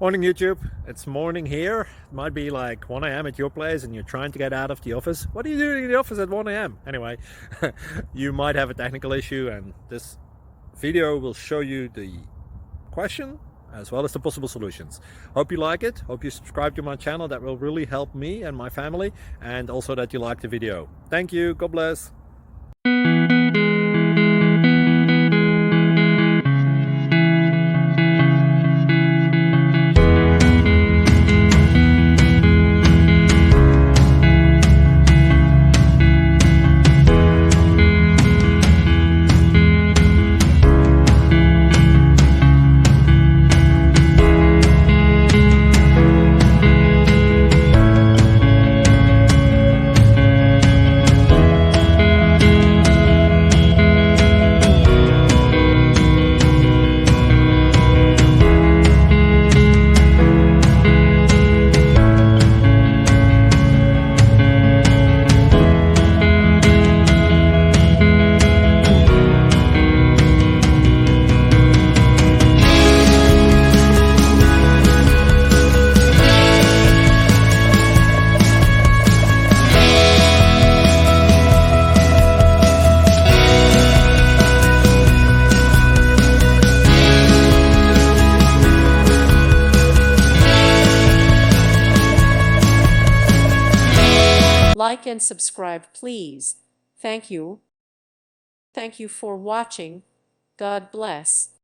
Morning YouTube, it's morning here. It might be like 1 a.m. at your place and you're trying to get out of the office. What are you doing in the office at 1 a.m.? Anyway, you might have a technical issue and this video will show you the question as well as the possible solutions. Hope you like it, hope you subscribe to my channel. That will really help me and my family, and also that you like the video. Thank you, God bless. Like and subscribe, please. Thank you. Thank you for watching. God bless.